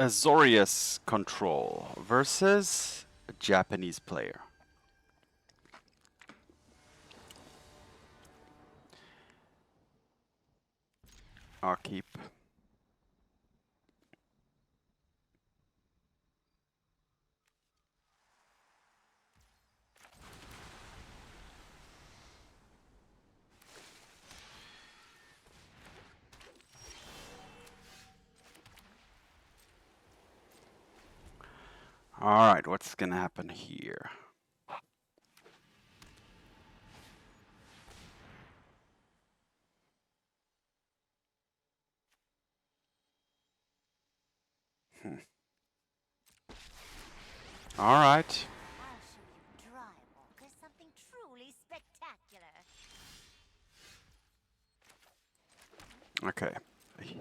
Azorius control versus a Japanese player. I'll keep. Alright, what's gonna happen here? Alright. I'll show you Drywalker something truly spectacular. Okay.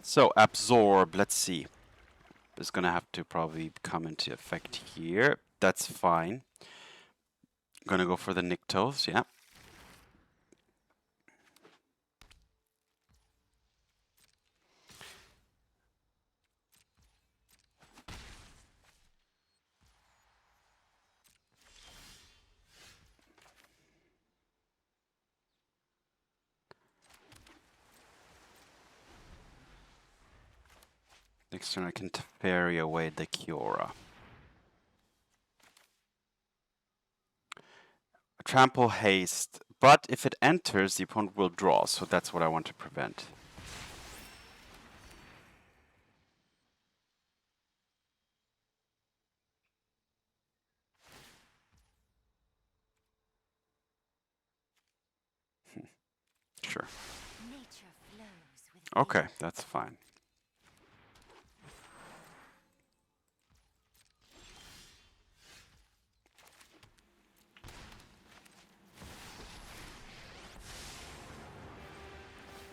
So absorb, let's see. It's gonna have to probably come into effect here. That's fine. Gonna go for the Nyctos, yeah. Next turn I can Teferi away the Kaheera. Trample haste, but if it enters, the opponent will draw, so that's what I want to prevent. Sure. Nature flows with Okay, that's fine.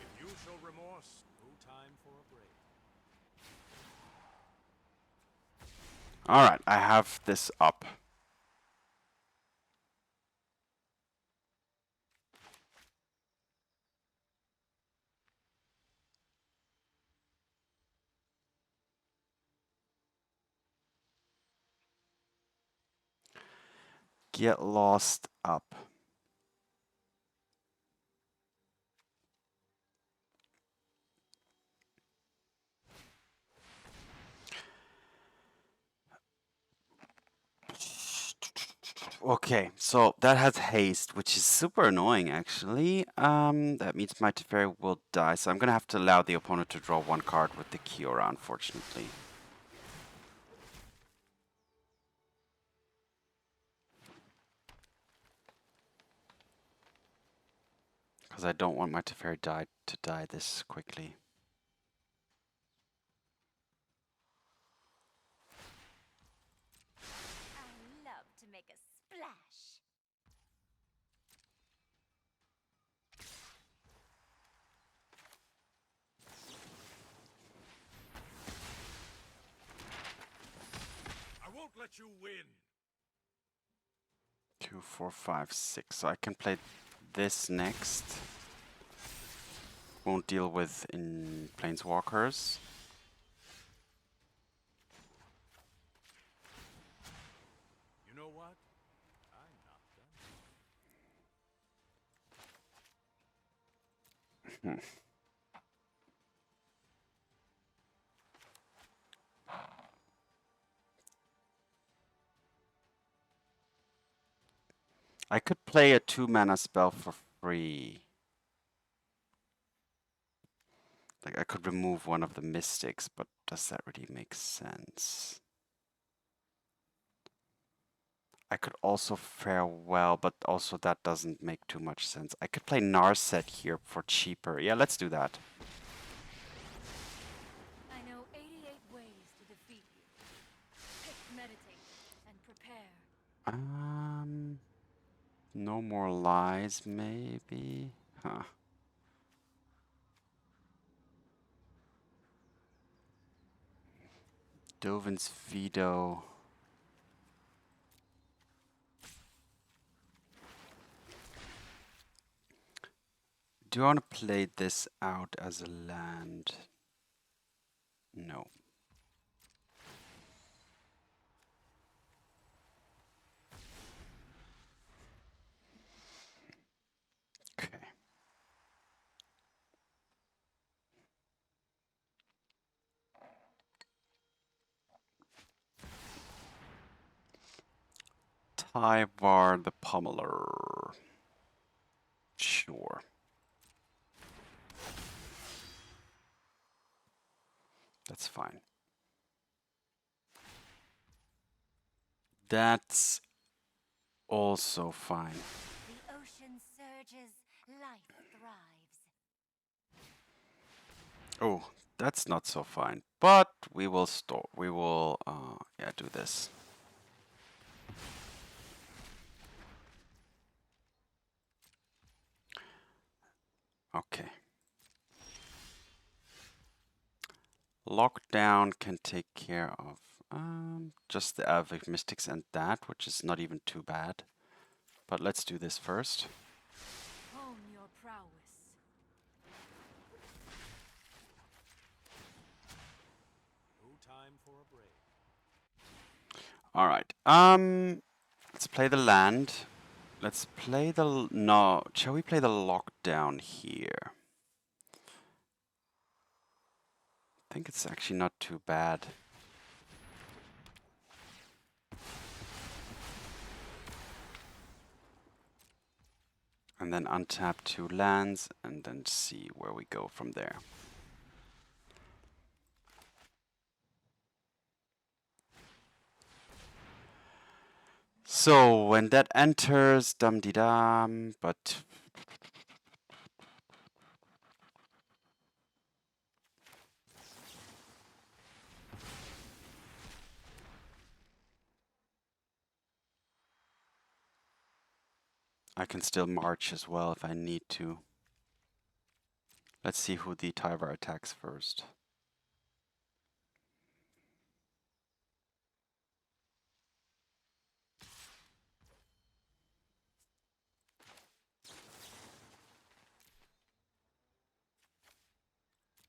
If you show remorse, no time for a break. Alright, I have this up. Get lost up. Okay, so that has haste, which is super annoying actually. That means my Teferi will die, so I'm gonna have to allow the opponent to draw one card with the Kaheera, unfortunately. Because I don't want my Teferi to die this quickly. I love to make a splash. I won't let you win. 2, 4, 5, 6. So I can play this next. Won't deal with in Planeswalkers. You know what? I'm not done. I could play a 2-mana spell for free. Like I could remove one of the mystics, but does that really make sense? I could also farewell, but also that doesn't make too much sense. I could play Narset here for cheaper. Yeah, let's do that. I know 88 ways to defeat you. Pick, meditate, and prepare. No more lies, maybe? Huh. Dovin's Veto. Do I want to play this out as a land? No. Tyvar the Pummeler. Sure. That's fine. That's also fine. The ocean surges, life thrives. Oh, that's not so fine. But we will store. We will, yeah, do this. Okay. Lockdown can take care of just the Avic Mystics and that, which is not even too bad. But let's do this first. Hone your prowess. No time for a break. All right. Let's play the land. Let's play the no. Shall we play the lockdown here? I think it's actually not too bad. And then untap 2 lands and then see where we go from there. So when that enters, dum de dum, but I can still march as well if I need to. Let's see who the Tyvar attacks first.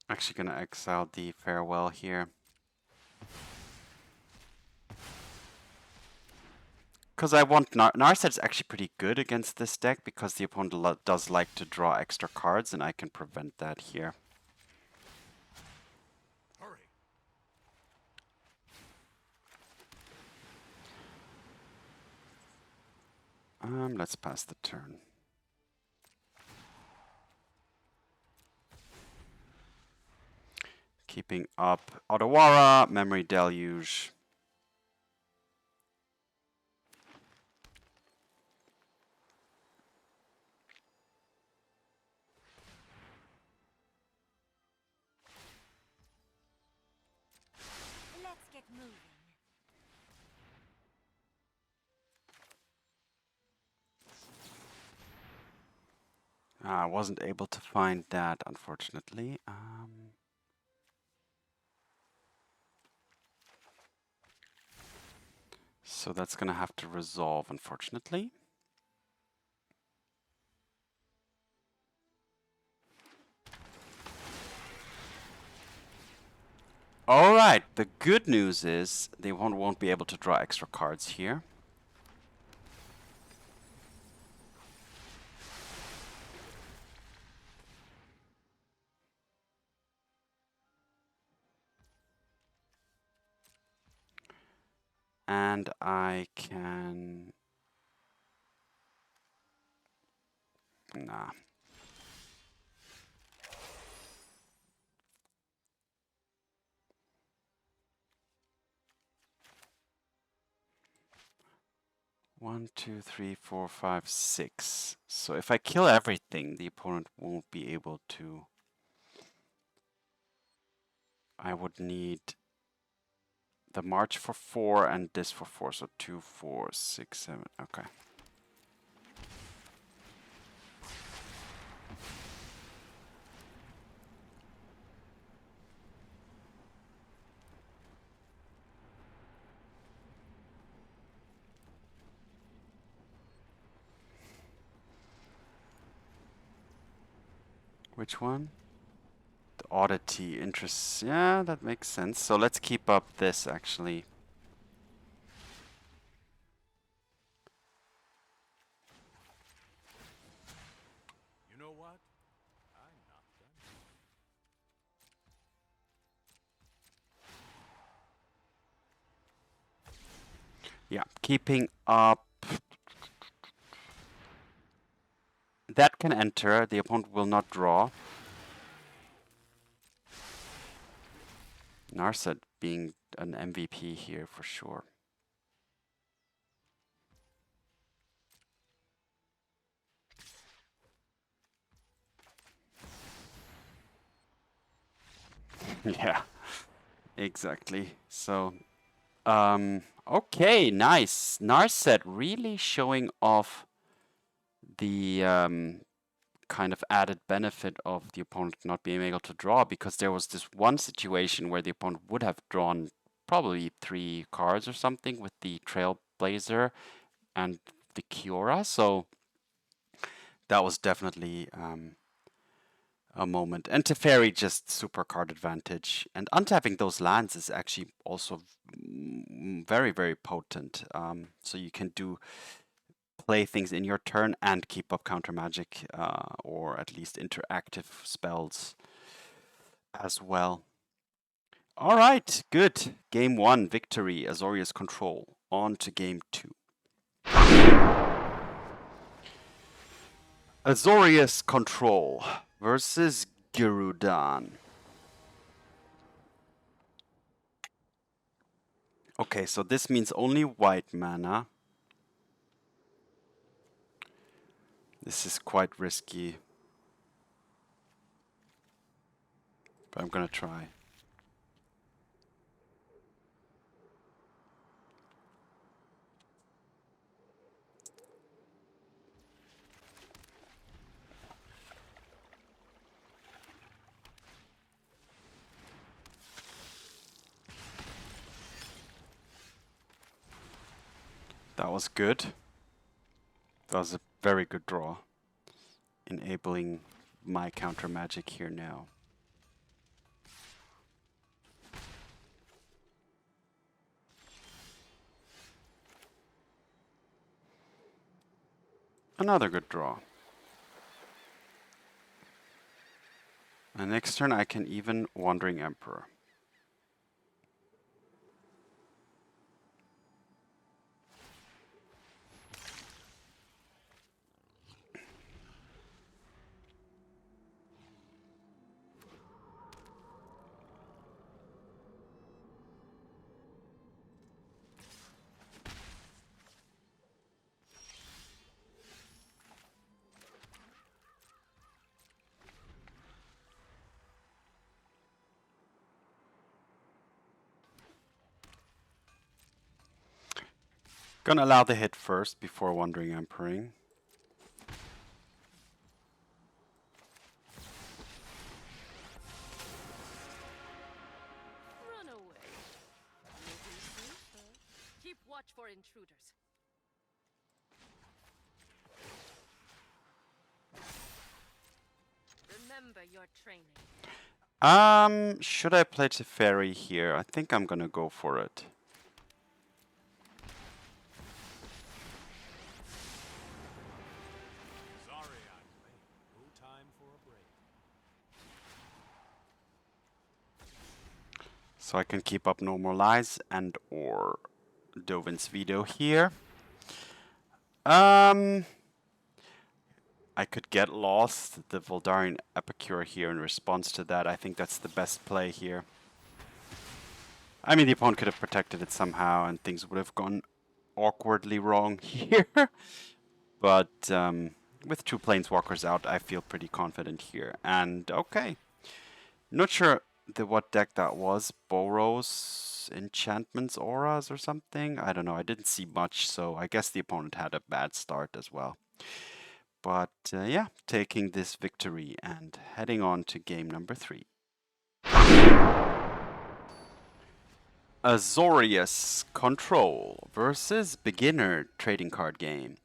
Actually gonna exile the Farewell here. Because I want Narset's actually pretty good against this deck because the opponent does like to draw extra cards and I can prevent that here. Hurry. Let's pass the turn. Keeping up Otawara, Memory Deluge. Let's get moving. I wasn't able to find that, unfortunately. So that's gonna have to resolve, unfortunately. Alright, the good news is they won't be able to draw extra cards here. And I can... Nah. One, two, three, four, five, six. So if I kill everything, the opponent won't be able to... I would need the march for 4 and this for 4. So 2, 4, 6, 7. Okay. Which one? The oddity interests. Yeah, that makes sense. So let's keep up this actually. You know what? I'm not done. Yeah, keeping up can enter. The opponent will not draw. Narset being an MVP here for sure. Yeah, exactly. So, okay, nice. Narset really showing off the kind of added benefit of the opponent not being able to draw, because there was this one situation where the opponent would have drawn probably 3 cards or something with the Trailblazer and the Kiora. So that was definitely a moment. And Teferi just super card advantage. And untapping those lands is actually also very, very potent. So you can play things in your turn and keep up counter magic, or at least interactive spells as well. All right, good. Game 1 victory, Azorius control. On to game 2. Azorius control versus Gerudan. Okay, so this means only white mana. This is quite risky, but I'm gonna try. That was good. That was a very good draw, enabling my counter magic here now. Another good draw. And next turn I can even Wandering Emperor. Gonna allow the hit first before Wandering Emperoring. Run away. You'll be safer. Keep watch for intruders. Remember your training. Should I play Teferi here? I think I'm gonna go for it. Sorry I'm late. No time for a break. So I can keep up Normalize and or Dovin's Veto here. I could get lost the Voldarian Epicure here in response to that. I think that's the best play here. I mean, the opponent could have protected it somehow and things would have gone awkwardly wrong here. But with 2 Planeswalkers out, I feel pretty confident here. And okay. Not sure what deck that was. Boros, Enchantments, Auras or something? I don't know. I didn't see much, so I guess the opponent had a bad start as well. But yeah, taking this victory and heading on to game number 3. Azorius Control versus Beginner trading card game.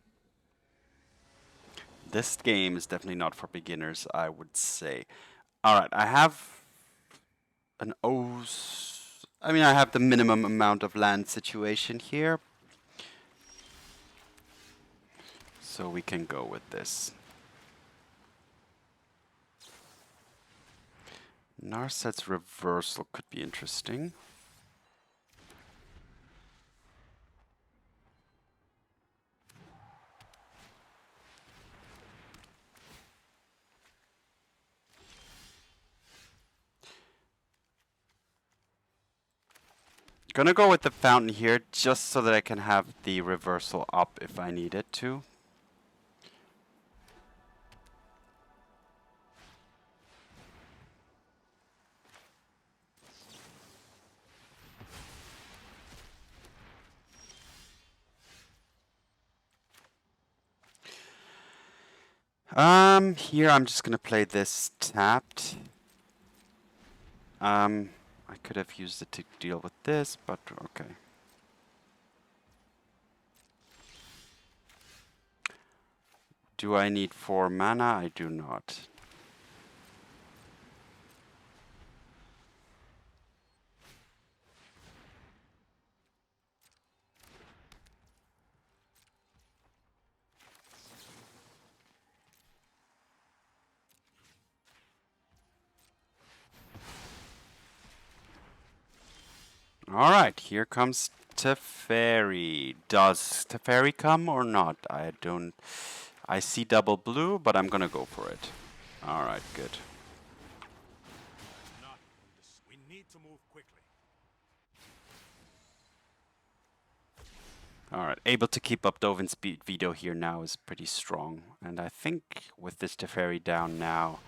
This game is definitely not for beginners, I would say. Alright, I have an I mean, I have the minimum amount of land situation here. So we can go with this. Narset's reversal could be interesting. Gonna go with the fountain here just so that I can have the reversal up if I need it to. Here I'm just gonna play this tapped. I could have used it to deal with this, but okay. Do I need 4 mana? I do not. Alright, here comes Teferi. Does Teferi come or not? I don't... I see double blue, but I'm gonna go for it. Alright, good. Not this. We need to move quickly. Alright, able to keep up Dovin's veto here now is pretty strong. And I think with this Teferi down now,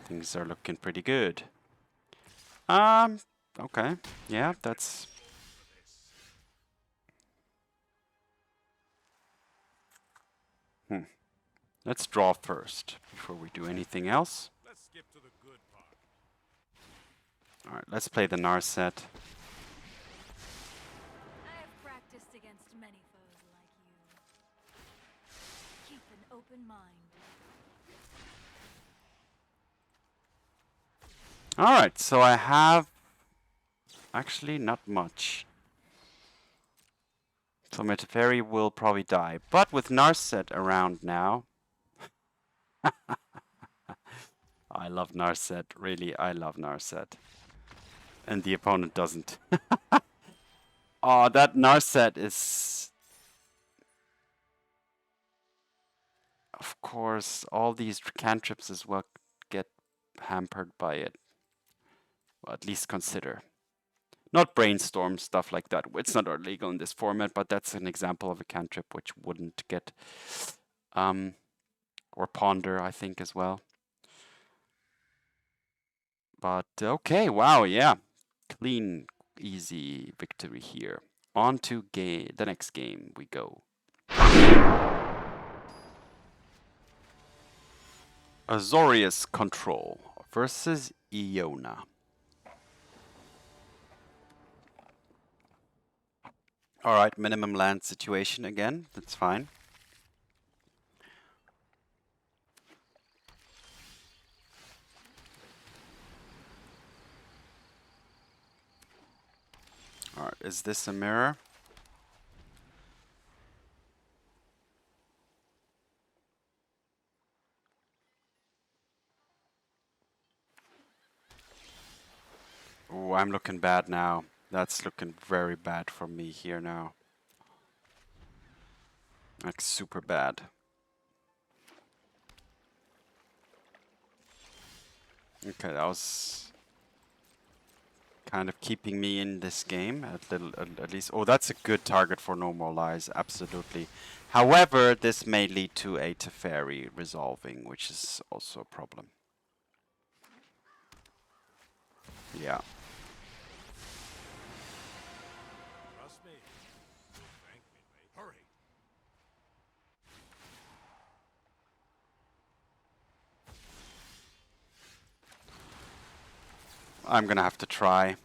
things are looking pretty good. Okay. Yeah, that's... Let's draw first before we do anything else. Let's skip to the good part. Alright, let's play the Narset. I have practiced against many foes like you. Keep an open mind. Alright, so I have... Actually, not much. So my Teferi will probably die. But with Narset around now... I love Narset. Really, I love Narset. And the opponent doesn't. Oh, that Narset is... Of course, all these cantrips as well get hampered by it. Well, at least consider. Not brainstorm, stuff like that. It's not illegal in this format, but that's an example of a cantrip which wouldn't get... or ponder, I think, as well. But, okay, wow, yeah. Clean, easy victory here. On to the next game we go. Azorius Control versus Iona. Alright, minimum land situation again. That's fine. Alright, is this a mirror? Oh, I'm looking bad now. That's looking very bad for me here now. Like super bad. Okay, that was kind of keeping me in this game at least. Oh, that's a good target for No More Lies, absolutely. However, this may lead to a Teferi resolving, which is also a problem. Yeah. Trust me. You'll thank me later. Hurry. I'm gonna have to try.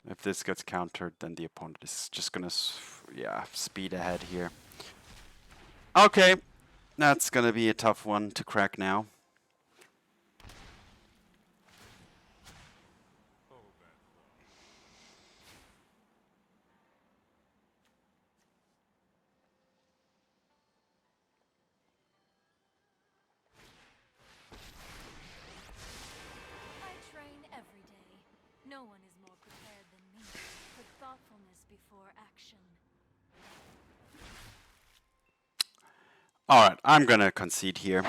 If this gets countered, then the opponent is just gonna, yeah, speed ahead here. Okay, that's gonna be a tough one to crack now. Oh, bad thought. I train every day. No one is more prepared than me. Put thoughtfulness before action. Alright, I'm gonna concede here.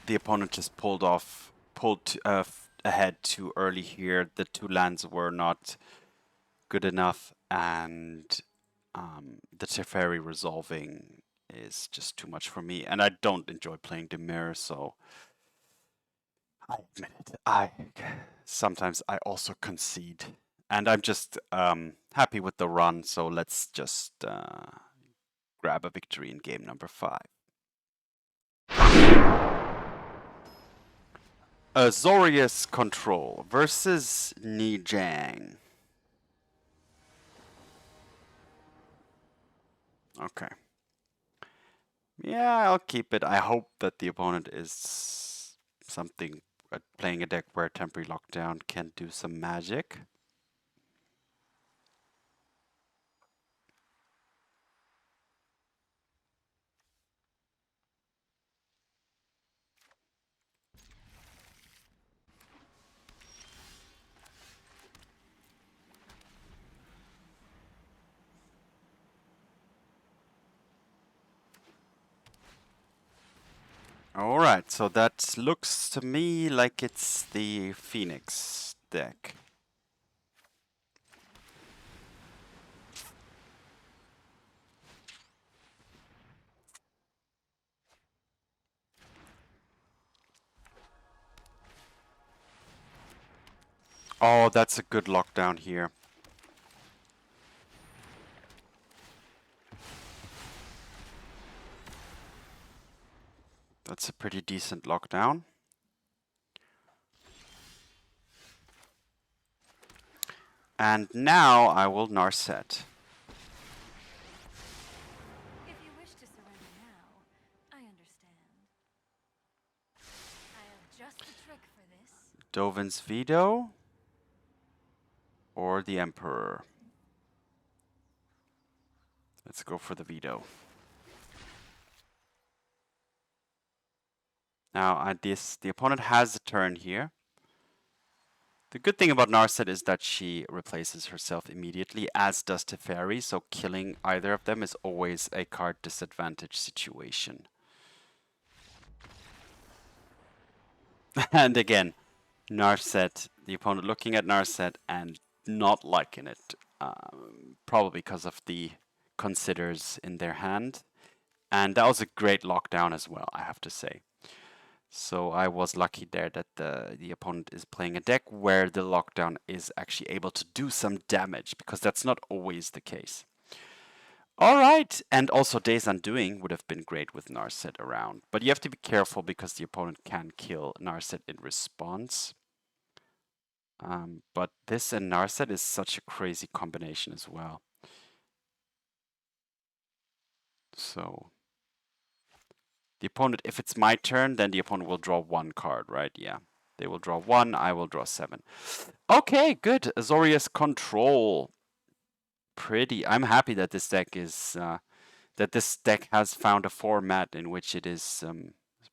The opponent just pulled ahead too early here. The 2 lands were not good enough, and the Teferi resolving is just too much for me. And I don't enjoy playing Dimir, so I admit it. Sometimes I also concede. And I'm just happy with the run, so let's just grab a victory in game number 5. Azorius Control versus Nijang. Okay. Yeah, I'll keep it. I hope that the opponent is something playing a deck where Temporary Lockdown can do some magic. Alright, so that looks to me like it's the Phoenix deck. Oh, that's a good lockdown here. That's a pretty decent lockdown. And now I will Narset. If you wish to surrender now, I understand. I have just the trick for this. Dovin's Veto or the Emperor. Let's go for the Veto. Now, the opponent has a turn here. The good thing about Narset is that she replaces herself immediately, as does Teferi, so killing either of them is always a card disadvantage situation. And again, Narset, the opponent looking at Narset and not liking it, probably because of the considers in their hand. And that was a great lockdown as well, I have to say. So I was lucky there that the opponent is playing a deck where the lockdown is actually able to do some damage, because that's not always the case. Alright, and also Days Undoing would have been great with Narset around, but you have to be careful because the opponent can kill Narset in response. But this and Narset is such a crazy combination as well. So the opponent, if it's my turn, then the opponent will draw 1 card, right? Yeah. They will draw 1, I will draw 7. Okay, good. Azorius Control. Pretty. I'm happy that this deck is has found a format in which it is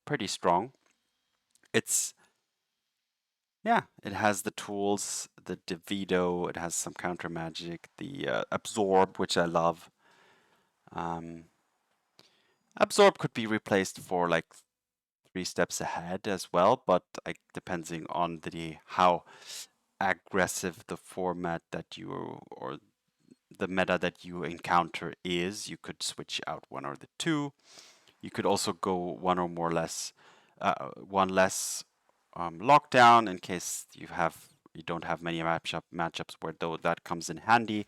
pretty strong. It's it has the tools, the Veto, it has some counter magic, the Absorb, which I love. Absorb could be replaced for like 3 steps ahead as well, but depending on how aggressive the format that you or the meta that you encounter is, you could switch out 1 or the 2. You could also go 1 or more less, 1 less lockdown in case you don't have many matchups where that comes in handy.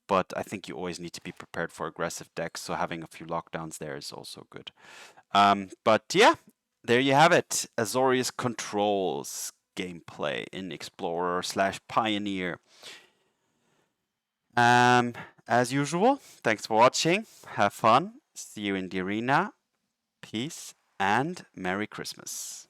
But I think you always need to be prepared for aggressive decks, so having a few lockdowns there is also good. But yeah, there you have it. Azorius Controls gameplay in Explorer/Pioneer. As usual, thanks for watching. Have fun. See you in the arena. Peace and Merry Christmas.